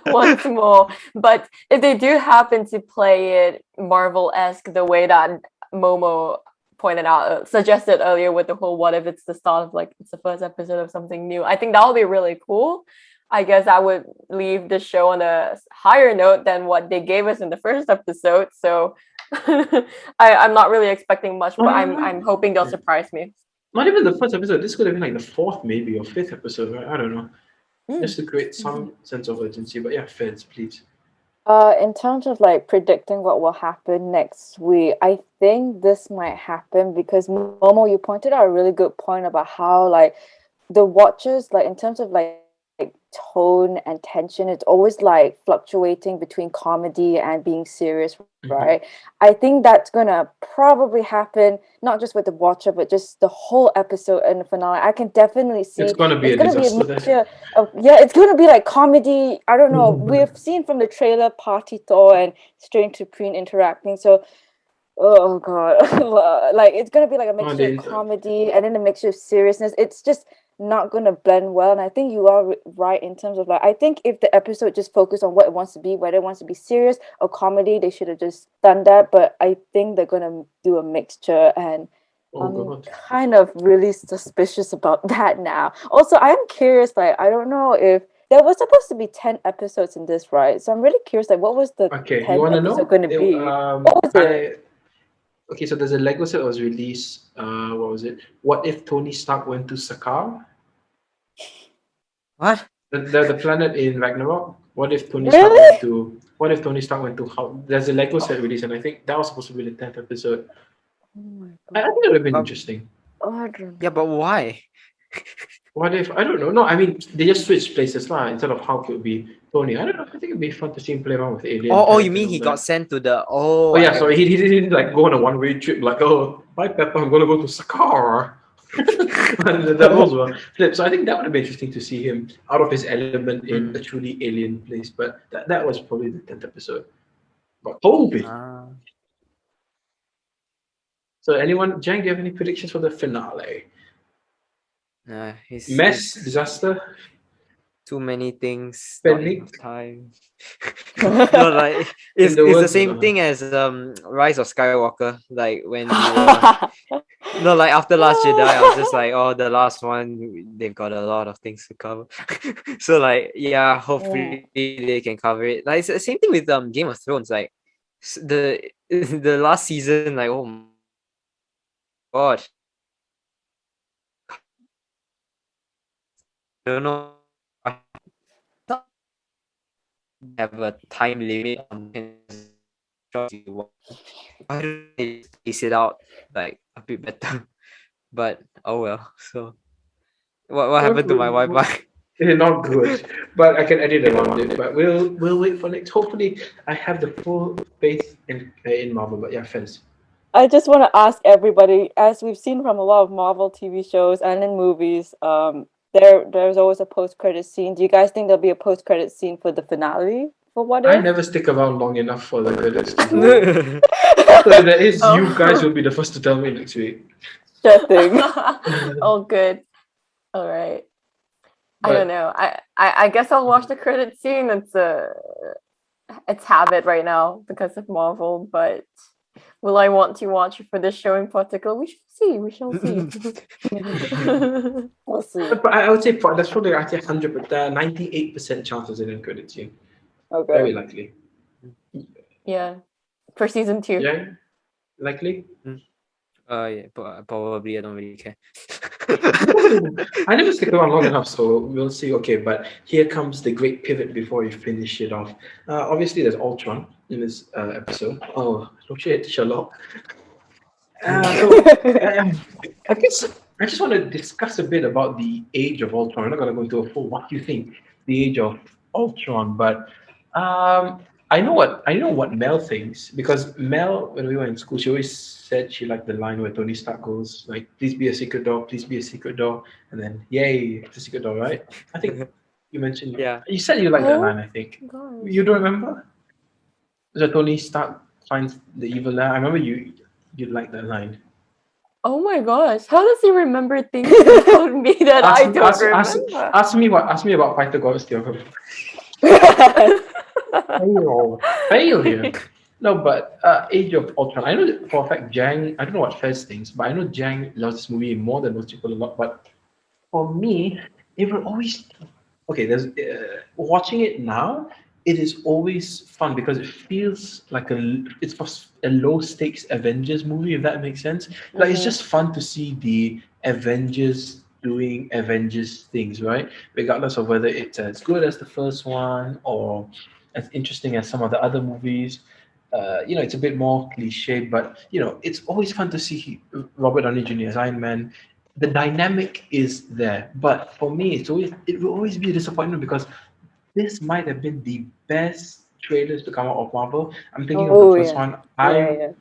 once more. But if they do happen to play it Marvel-esque the way that Momo pointed out, suggested earlier with the whole what if it's the start of like it's the first episode of something new, I think that would be really cool. I guess I would leave the show on a higher note than what they gave us in the first episode. So I'm not really expecting much, but I'm hoping they'll surprise me. Not even the first episode. This could have been like the fourth, maybe, or fifth episode. Right? I don't know. Just to create some sense of urgency. But yeah, Feds, please. In terms of like predicting what will happen next week, I think this might happen because Momo, you pointed out a really good point about how like the watchers, like in terms of like tone and tension, it's always like fluctuating between comedy and being serious, right? I think that's gonna probably happen not just with the watcher, but just the whole episode and the finale. I can definitely see It's gonna be a gonna be a disaster there. mixture of, yeah, it's gonna be like comedy. I don't know. We've seen from the trailer Party Thor and Strange Supreme interacting, so oh god, like it's gonna be like a mixture of comedy and then a mixture of seriousness. It's just not gonna blend well, and I think you are right in terms of like I think if the episode just focused on what it wants to be, whether it wants to be serious or comedy, they should have just done that. But I think they're gonna do a mixture, and I'm kind of really suspicious about that now. Also, I am curious, like I don't know if there was supposed to be 10 episodes in this, right? So I'm really curious, like what was the 10th episode going to be? What was it? Okay, so there's a Lego set that was released. What was it? What if Tony Stark went to Sakaar? What? The planet in Ragnarok. What if Tony Really? Stark went to? What if Tony Stark went to? How? There's a Lego set release, and I think that was supposed to be the 10th episode. Oh my I god. think it would have been interesting. Oh, I don't Yeah, but why? What if I don't know? No, I mean they just switched places lah. Instead of Hulk, it would be Tony. I don't know. I think it'd be fun to see him play around with alien. Oh, you tech mean and he all got that. sent to the Oh I yeah, get sorry. it. He didn't like go on a one-way trip. Like, oh, bye Pepper, I'm gonna go to Sakaar. And that was one flip. So I think that would have been interesting to see him out of his element in a truly alien place. But that was probably the 10th episode. But Toby. So anyone, Jang, do you have any predictions for the finale? Nah, Mess, disaster, too many things, not panic. enough time. No, like it's the the words same of- thing as Rise of Skywalker. Like when we were no, like after Last Jedi, I was just like, oh, the last one, they've got a lot of things to cover. So like, yeah, hopefully they can cover it. Like it's the same thing with Game of Thrones. Like the last season, like oh my god, I don't know. Have a time limit on shows you want. Why don't they space it out like a bit better? But oh well. So what happened to my Wi-Fi? Not good, but I can edit around it. But we'll wait for next. Hopefully, I have the full faith in Marvel. But yeah, fans. I just want to ask everybody, as we've seen from a lot of Marvel TV shows and in movies, there's always a post-credit scene. Do you guys think there'll be a post-credit scene for the finale? For what I if? never stick around long enough for the credits to go. So if there is, you guys will be the first to tell me next week. Sure thing. Oh, good. All right. I don't But know. I guess I'll watch the credit scene. It's habit right now because of Marvel, but will I want to watch it for this show in particular? We shall see. We shall see. We'll see. but I would say that's probably I say 100%, 98% chances in credit scene. Very Okay. likely. Yeah, for season 2. Yeah, likely. Yeah, probably I don't really care. I never stick around long enough, so we'll see. Okay, but here comes the great pivot before we finish it off. Obviously, there's Ultron in this episode. Oh, no shit, Sherlock. So I guess I just want to discuss a bit about the Age of Ultron. I'm not going to go into a full what do you think the Age of Ultron, but I know what Mel thinks because Mel, when we were in school, she always said she liked the line where Tony Stark goes like, "Please be a secret door, please be a secret door," and then yay, it's a secret door, right? I think you mentioned Yeah. you said you liked that Oh line. I think gosh. you don't remember? So Tony Stark finds the evil there. I remember you liked that line. Oh my gosh. How does he remember things about me that I Ask, don't ask, ask, remember? ask me about Pythagoras theorem. Failure. No, but Age of Ultron. I know that for a fact Jang. I don't know what Fez thinks, but I know Jang loves this movie more than most people a lot. But for me, it will always okay. There's watching it now. It is always fun because it feels like it's a low stakes Avengers movie. If that makes sense, like it's Mhm. just fun to see the Avengers doing Avengers things, right? Regardless of whether it's as good as the first one or as interesting as some of the other movies. It's a bit more cliche, but it's always fun to see Robert Downey Jr. as Iron Man. The dynamic is there, but for me, it will always be a disappointment because this might have been the best trailers to come out of Marvel. I'm thinking of the Oh first yeah. one. Yeah, yeah.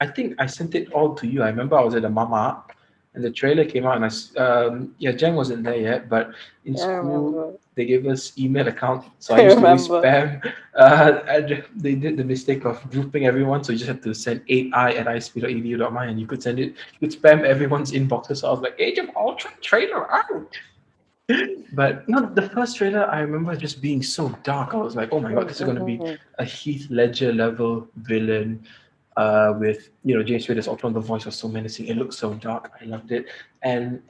I think I sent it all to you. I remember I was at the Mama, and the trailer came out, and Jen wasn't there yet, but in Yeah, I school remember. they gave us email accounts, so I I used to always remember. spam. And they did the mistake of grouping everyone, so you just had to send 8i@isp.edu.my, and you could send it. You could spam everyone's inboxes. So I was like, Age of Ultron trailer out. But the first trailer I remember just being so dark. I was like, oh my god, this is going to be Mhm. a Heath Ledger level villain with James Spader's Ultron. The voice was so menacing. It looked so dark. I loved it. And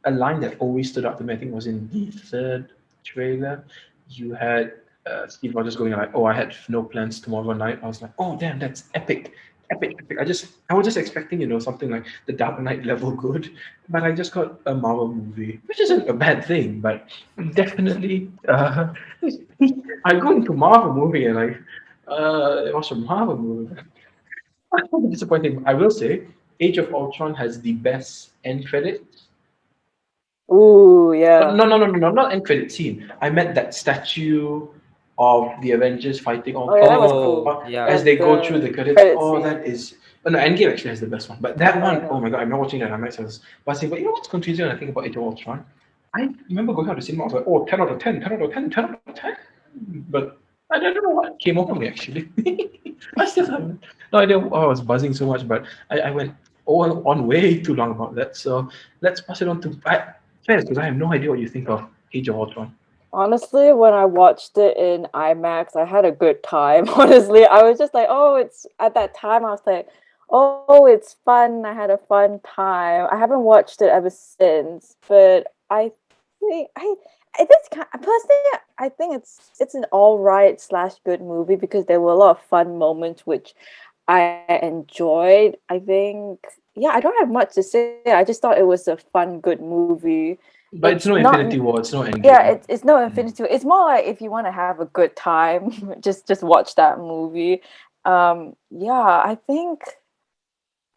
a line that always stood out to me, I think, was in the third trailer. You had Steve Rogers going like, "Oh, I had no plans tomorrow night." I was like, "Oh, damn, that's epic, epic, epic." I was just expecting, something like the Dark Knight level good, but I just got a Marvel movie, which isn't a bad thing, but definitely, I go into Marvel movie and watch a Marvel movie. Disappointing. I will say, Age of Ultron has the best end credits. Ooh, yeah. No, no, no, no, no, not end credit scene. I meant that statue of the Avengers fighting Oh yeah, that was Ultron cool. Oh, yeah. as they go through The the credits. credit Oh, scene. that is. Oh, no, Endgame actually has the best one. But that Oh one, yeah. oh my god, I'm not watching that. I might say this. But I say, but what's confusing when I think about Age of Ultron? I remember going out to cinema. I was like, oh, 10 out of 10, 10 out of 10, 10 out of 10. But I don't know what came over me actually. I still have no idea why I was buzzing so much, but I went on way too long about that. So let's pass it on to Faiz, because I have no idea what you think of Age of Ultron. Honestly, when I watched it in IMAX, I had a good time. Honestly, I was just like, oh, it's at that time. I was like, oh, it's fun. I had a fun time. I haven't watched it ever since, but I think this kind personally, I think it's an all right slash good movie because there were a lot of fun moments which I enjoyed. I think, yeah, I don't have much to say. I just thought it was a fun, good movie. But it's It's no not Infinity War, it's no yeah, Endgame. it's no Mm. Infinity War. It's more like if you want to have a good time, just watch that movie. Yeah, I think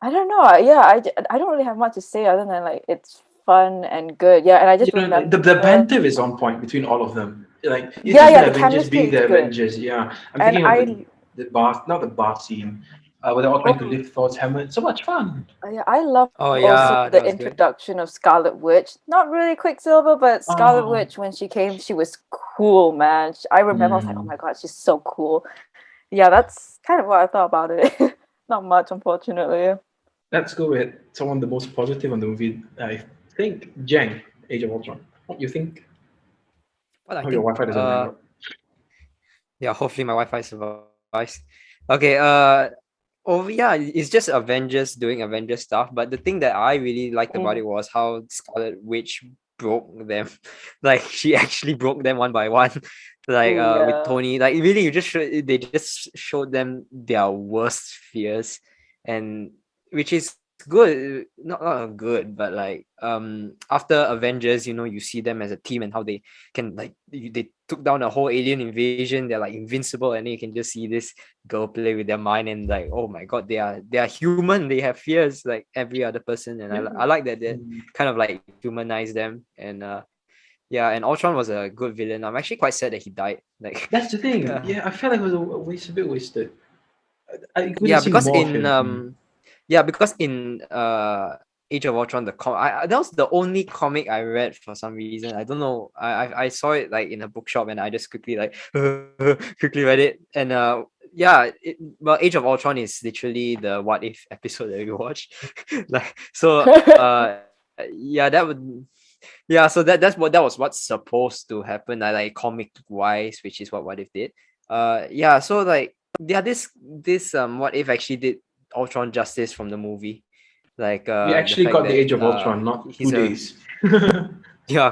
I don't know. Yeah, I don't really have much to say other than like it's fun and good. Yeah, and I just Like, remember. the banter is on point between all of them. Like it's Yeah, just yeah, the the Avengers chemistry being is the good, Avengers. Yeah, I'm and thinking of the bar, not the bar scene, where they're all trying to oh lift Thor's hammer. It's so much fun. yeah, I love Oh, also yeah, that the was good. introduction of Scarlet Witch. Not really Quicksilver, but Scarlet Oh, Witch when she came, she was cool, man. I remember I was like, oh mm. my god, she's so cool. Yeah, that's kind of what I thought about it. Not much, unfortunately. Let's go with someone the most positive on the movie. I think Jang, Age of Ultron. What do you think? What I Hope your think? Wi-Fi doesn't hang up. Yeah, hopefully my Wi-Fi survives. Okay, yeah, it's just Avengers doing Avengers stuff. But the thing that I really liked about it was how Scarlet Witch broke them. Like she actually broke them one by one. Like with Yeah. Tony. Like really they just showed them their worst fears. And which is good. Not good, but like after Avengers, you see them as a team and how they can they took down a whole alien invasion. They're like invincible, and then you can just see this girl play with their mind, and like, oh my god, they are human. They have fears like every other person, and I like that they Mm. kind of like humanize them. And yeah, and Ultron was a good villain. I'm actually quite sad that he died. Like That's the thing. uh, Yeah, I felt like it was a bit wasted. I could have yeah, seen because more of in him. Age of Ultron, that was the only comic I read for some reason. I don't know. I saw it like in a bookshop, and I just quickly like quickly read it. And yeah, well, Age of Ultron is literally the what if episode that we watched. Like so yeah, so that was what's supposed to happen, like comic wise, which is what if did. Yeah, so like yeah, this what if actually did Ultron justice from the movie. Like We the actually fact got the that Age of Ultron, not he's 2 days. yeah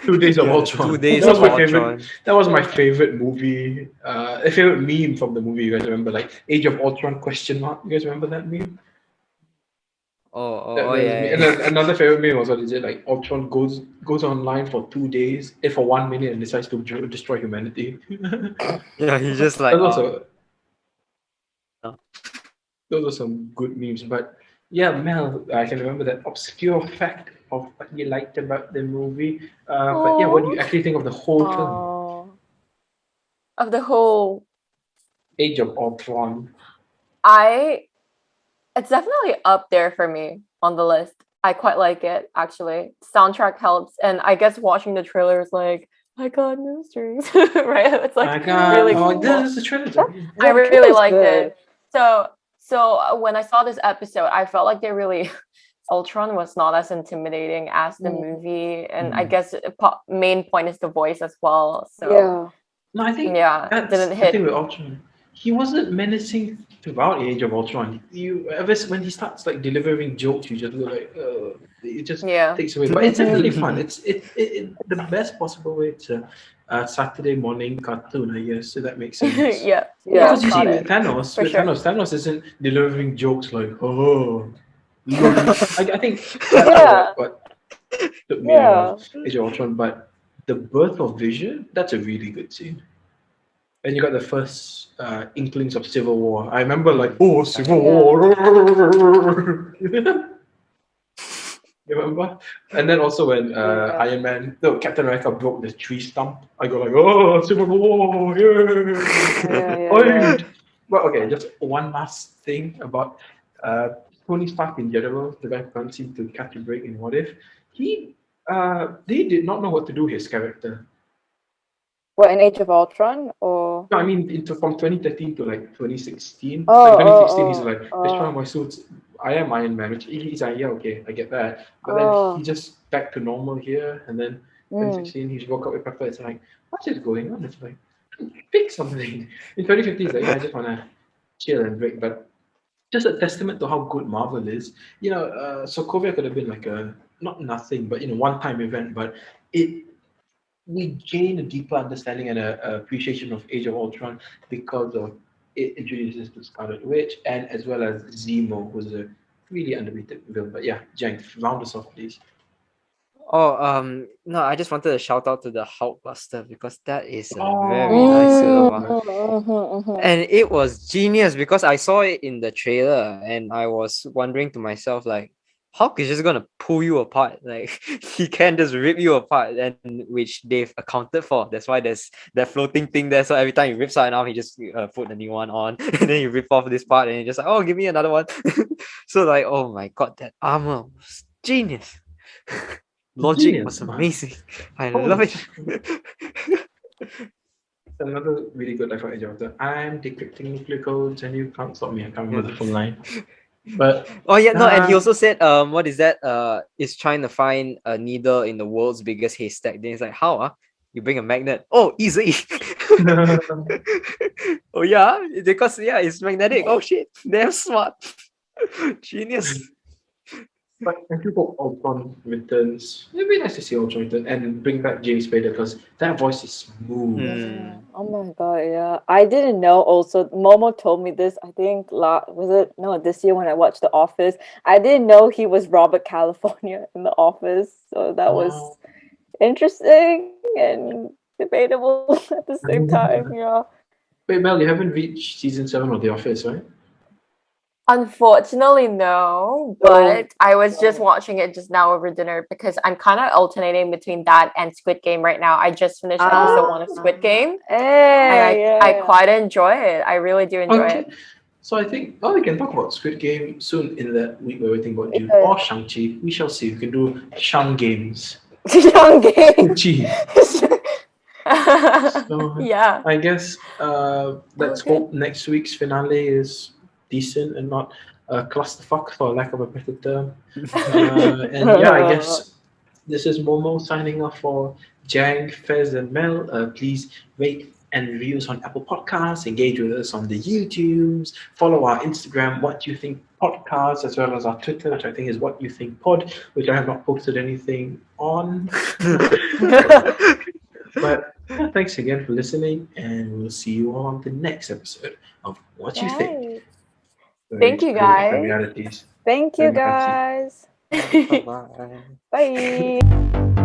2 days of yeah 2 Ultron. days That was of my favorite. Ultron. That was my favorite movie. A favorite meme from the movie. You guys remember, like Age of Ultron question mark? You guys remember that meme? That was me. Yeah, And yeah. then another favorite meme was what is it like? Ultron goes online for 2 days, for 1 minute, and decides to destroy humanity. Yeah, he's just like That was also those are some good memes. But yeah, Mel, I can remember that obscure fact of what you liked about the movie. But yeah, what do Oh. you actually think of the whole film? Oh. Of the whole, Age of Ultron. it's definitely up there for me on the list. I quite like it actually. Soundtrack helps, and I guess watching the trailer is like, I got no strings, right? It's I like got really oh, cool. this is the trailer. I Yeah, the really trailer's liked good. it. So when I saw this episode, I felt like they really Ultron was not as intimidating as the movie, and I Mm. guess main point is the voice as well. So Yeah. No, I think yeah, it that's didn't the hit. thing with Ultron. He wasn't menacing throughout Age of Ultron. You ever when he starts like delivering jokes, you just go like, it just Yeah. takes away. But it's definitely fun. It's the best possible way to Saturday morning cartoon, I guess. So that makes sense. Yeah. Yeah. Because you see, Got with it. Thanos, For sure. Thanos isn't delivering jokes like, oh, lol. I think that's Yeah. what took me out of Age of Ultron. But the birth of Vision, that's a really good scene. And you got the first inklings of Civil War. I remember like, oh, Civil War. You remember? And then also when Iron Man, no, Captain America broke the tree stump, I go like, oh, Civil War, yeah. Fight. Well, okay, just one last thing about Tony Stark in general, the guy who can't seem to catch a break in What If. They did not know what to do with his character. What, in Age of Ultron or? No, I mean, from 2013 to like 2016. Oh, Like 2016, he's like, oh, destroy oh. my suits. I am Iron Man, which he's like, yeah, okay, I get that. But Oh. then he just back to normal here, and then 2016, he's woke up with Pepper. It's like, what is going on? It's like, fix something. In 2015, he's like, yeah, I just want to chill and break. But just a testament to how good Marvel is. Sokovia could have been like a, not nothing, but, one-time event, but it we gain a deeper understanding and a appreciation of Age of Ultron because of it introduces the Scarlet Witch and as well as Zemo, who's a really underrated villain. But yeah, Jang, round us off, please. Oh, no, I just wanted to shout out to the Hulkbuster because that is a very Oh, nice yeah. cinema. And it was genius because I saw it in the trailer and I was wondering to myself, like, Hulk is just gonna pull you apart. Like he can just rip you apart, and which they've accounted for. That's why there's that floating thing there. So every time he rips out an arm, he just put the new one on, and then you rip off this part, and you're just like, oh, give me another one. So like, oh my god, that armor was genius. Logic Genius, was man. amazing. I Holy love it. Another really good life Age of Ultron. I'm decrypting nuclear codes and you can't stop me. I can't remember the full line. But oh yeah, no, and he also said, what is that? Is trying to find a needle in the world's biggest haystack. Then it's like, how? You bring a magnet. Oh, easy. Oh yeah, because it's magnetic. Oh shit, damn smart. Genius. But I do hope Ultron returns. It'd be nice to see Ultron return and bring back James Spader because that voice is smooth. Hmm. Oh my god, yeah. I didn't know also. Momo told me this, I think this year when I watched The Office. I didn't know he was Robert California in The Office. So that was Oh. interesting and debatable at the same time, yeah. Wait, Mel, you haven't reached season 7 of The Office, right? Unfortunately, no, but I was just watching it just now over dinner because I'm kind of alternating between that and Squid Game right now. I just finished episode 1 of Squid Game, and I quite enjoy it. I really do enjoy Okay. it. So I think we can talk about Squid Game soon in that week where we think about June Yeah. or Shang-Chi. We shall see. We can do Shang Games. Young game. Chi. So Yeah. I guess let's hope next week's finale is decent and not a clusterfuck for lack of a better term. And yeah, I guess this is Momo signing off for Jang, Fez, and Mel. Please rate and reviews on Apple Podcasts. Engage with us on the YouTubes. Follow our Instagram, What You Think Podcast, as well as our Twitter, which I think is What You Think Pod, which I have not posted anything on. But yeah, thanks again for listening, and we'll see you all on the next episode of What You Think. Thank you, guys. Realities. Thank you, Terima kasih. guys. Bye bye. Bye.